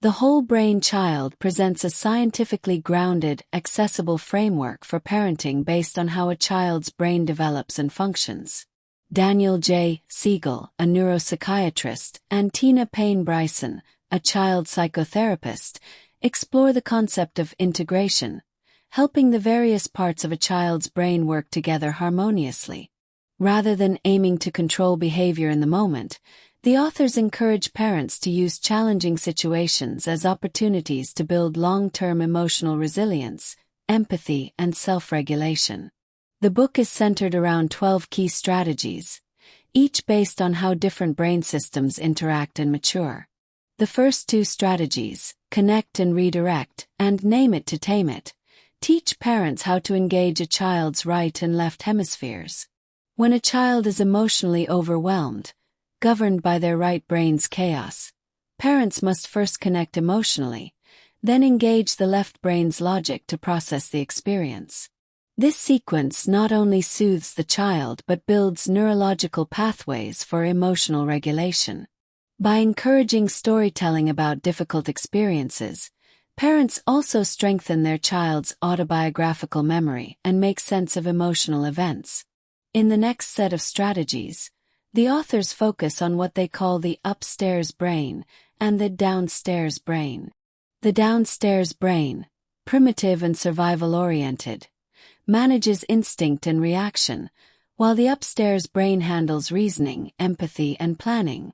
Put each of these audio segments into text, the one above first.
The whole brain child presents a scientifically grounded, accessible framework for parenting based on how a child's brain develops and functions. Daniel J. Siegel, a neuropsychiatrist, and Tina Payne Bryson, a child psychotherapist, explore the concept of integration, helping the various parts of a child's brain work together harmoniously. Rather than aiming to control behavior in the moment, the authors encourage parents to use challenging situations as opportunities to build long-term emotional resilience, empathy, and self-regulation. The book is centered around 12 key strategies, each based on how different brain systems interact and mature. The first two strategies, connect and redirect, and name it to tame it, teach parents how to engage a child's right and left hemispheres. When a child is emotionally overwhelmed, governed by their right brain's chaos, parents must first connect emotionally, then engage the left brain's logic to process the experience. This sequence not only soothes the child but builds neurological pathways for emotional regulation. By encouraging storytelling about difficult experiences, parents also strengthen their child's autobiographical memory and make sense of emotional events. In the next set of strategies, the authors focus on what they call the upstairs brain and the downstairs brain. The downstairs brain, primitive and survival-oriented, manages instinct and reaction, while the upstairs brain handles reasoning, empathy, and planning.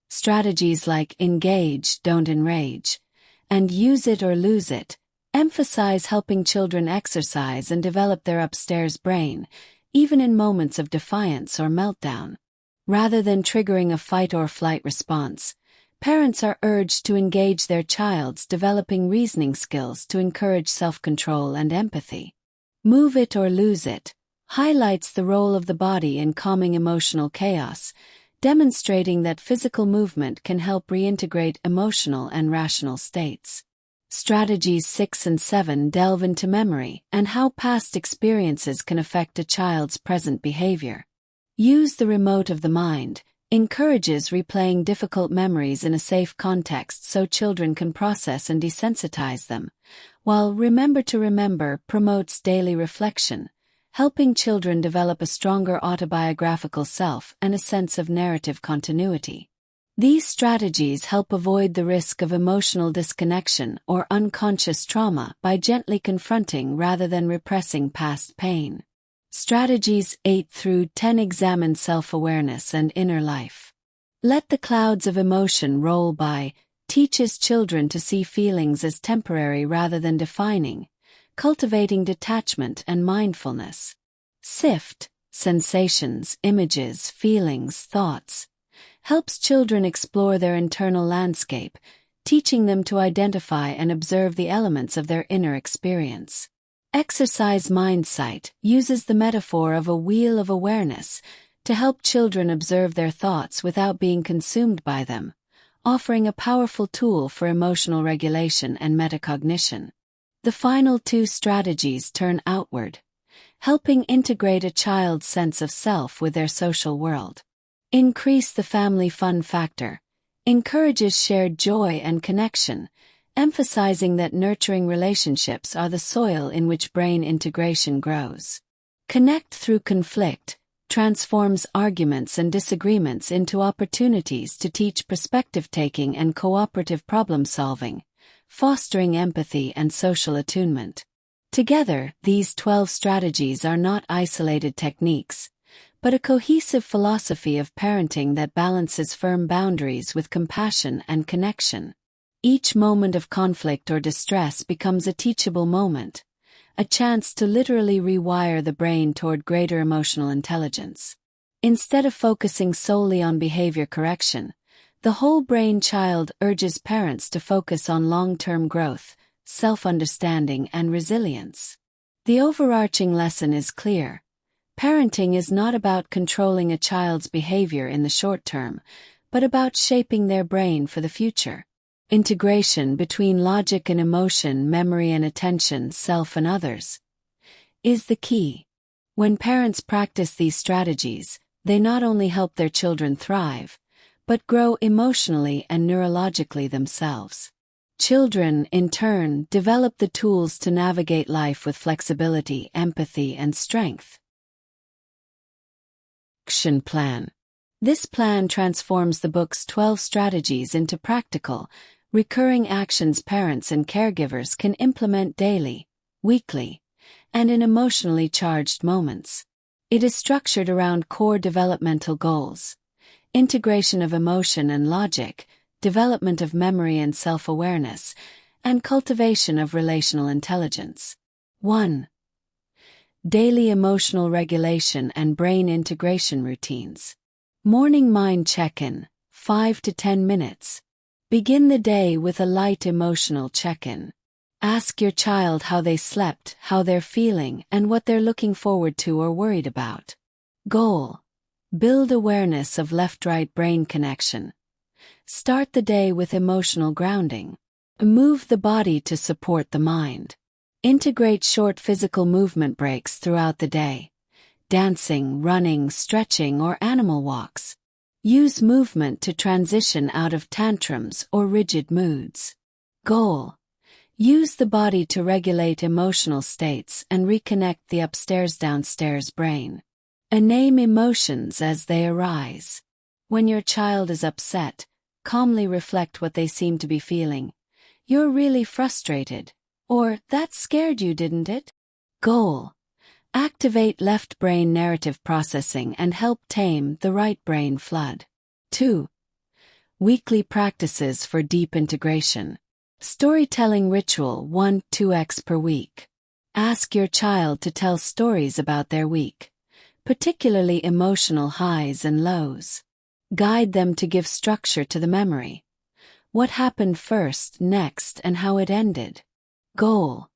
Strategies like engage, don't enrage, and use it or lose it emphasize helping children exercise and develop their upstairs brain, even in moments of defiance or meltdown. Rather than triggering a fight-or-flight response, parents are urged to engage their child's developing reasoning skills to encourage self-control and empathy. Move it or lose it highlights the role of the body in calming emotional chaos, demonstrating that physical movement can help reintegrate emotional and rational states. Strategies 6 and 7 delve into memory and how past experiences can affect a child's present behavior. Use the remote of the mind encourages replaying difficult memories in a safe context so children can process and desensitize them, while remember to remember promotes daily reflection, helping children develop a stronger autobiographical self and a sense of narrative continuity. These strategies help avoid the risk of emotional disconnection or unconscious trauma by gently confronting rather than repressing past pain. Strategies 8 through 10 examine self-awareness and inner life. Let the clouds of emotion roll by teaches children to see feelings as temporary rather than defining, cultivating detachment and mindfulness. Sift, sensations, images, feelings, thoughts, helps children explore their internal landscape, teaching them to identify and observe the elements of their inner experience. Exercise Mindsight uses the metaphor of a wheel of awareness to help children observe their thoughts without being consumed by them, offering a powerful tool for emotional regulation and metacognition. The final two strategies turn outward, helping integrate a child's sense of self with their social world. Increase the family fun factor encourages shared joy and connection, emphasizing that nurturing relationships are the soil in which brain integration grows. Connect through conflict transforms arguments and disagreements into opportunities to teach perspective-taking and cooperative problem-solving, fostering empathy and social attunement. Together, these 12 strategies are not isolated techniques, but a cohesive philosophy of parenting that balances firm boundaries with compassion and connection. Each moment of conflict or distress becomes a teachable moment, a chance to literally rewire the brain toward greater emotional intelligence. Instead of focusing solely on behavior correction, the whole brain child urges parents to focus on long-term growth, self-understanding, and resilience. The overarching lesson is clear. Parenting is not about controlling a child's behavior in the short term, but about shaping their brain for the future. Integration between logic and emotion, memory and attention, self and others, is the key. When parents practice these strategies, they not only help their children thrive, but grow emotionally and neurologically themselves. Children, in turn, develop the tools to navigate life with flexibility, empathy, and strength. Action Plan. This plan transforms the book's 12 strategies into practical, recurring actions parents and caregivers can implement daily, weekly, and in emotionally charged moments. It is structured around core developmental goals: integration of emotion and logic, development of memory and self-awareness, and cultivation of relational intelligence. 1. Daily emotional regulation and brain integration routines. Morning mind check-in, 5 to 10 minutes. Begin the day with a light emotional check-in. Ask your child how they slept, how they're feeling, and what they're looking forward to or worried about. Goal: build awareness of left-right brain connection. Start the day with emotional grounding. Move the body to support the mind. Integrate short physical movement breaks throughout the day: dancing, running, stretching, or animal walks. Use movement to transition out of tantrums or rigid moods. Goal: use the body to regulate emotional states and reconnect the upstairs-downstairs brain. Name emotions as they arise. When your child is upset, calmly reflect what they seem to be feeling. "You're really frustrated," or "That scared you, didn't it?" Goal: activate left brain narrative processing and help tame the right brain flood. 2. Weekly practices for deep integration. Storytelling ritual 1-2x per week. Ask your child to tell stories about their week, particularly emotional highs and lows. Guide them to give structure to the memory. What happened first, next, and how it ended. Goal: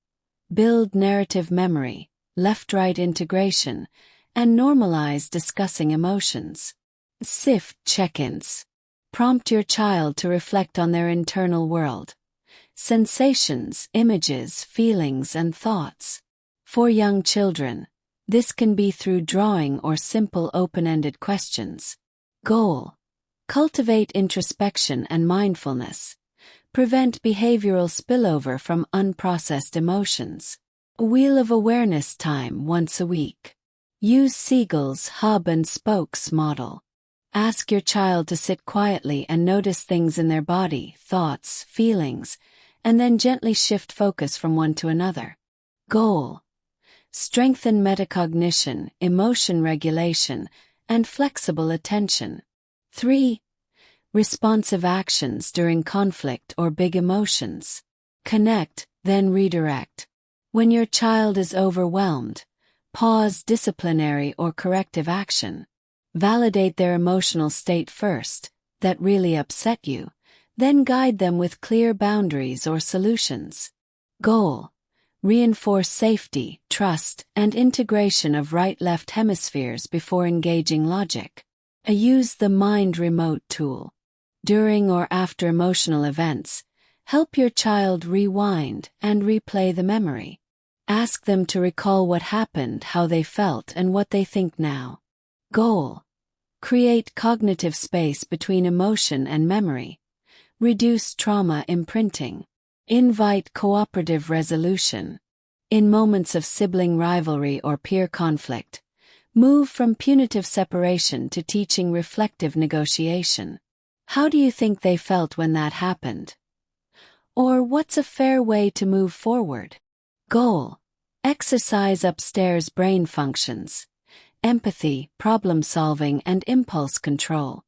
build narrative memory, left-right integration, and normalize discussing emotions. SIFT check-ins. Prompt your child to reflect on their internal world: sensations, images, feelings, and thoughts. For young children, this can be through drawing or simple open-ended questions. Goal: cultivate introspection and mindfulness. Prevent behavioral spillover from unprocessed emotions. Wheel of awareness time once a week. Use Siegel's hub and spokes model. Ask your child to sit quietly and notice things in their body, thoughts, feelings, and then gently shift focus from one to another. Goal: strengthen metacognition, emotion regulation, and flexible attention. 3. Responsive actions during conflict or big emotions. Connect, then redirect. When your child is overwhelmed, pause disciplinary or corrective action. Validate their emotional state first: "That really upset you," then guide them with clear boundaries or solutions. Goal: reinforce safety, trust, and integration of right-left hemispheres before engaging logic. Use the mind remote tool. During or after emotional events, help your child rewind and replay the memory. Ask them to recall what happened, how they felt, and what they think now. Goal: create cognitive space between emotion and memory. Reduce trauma imprinting. Invite cooperative resolution. In moments of sibling rivalry or peer conflict, move from punitive separation to teaching reflective negotiation. "How do you think they felt when that happened?" Or "What's a fair way to move forward?" Goal: exercise upstairs brain functions: empathy, problem-solving, and impulse control.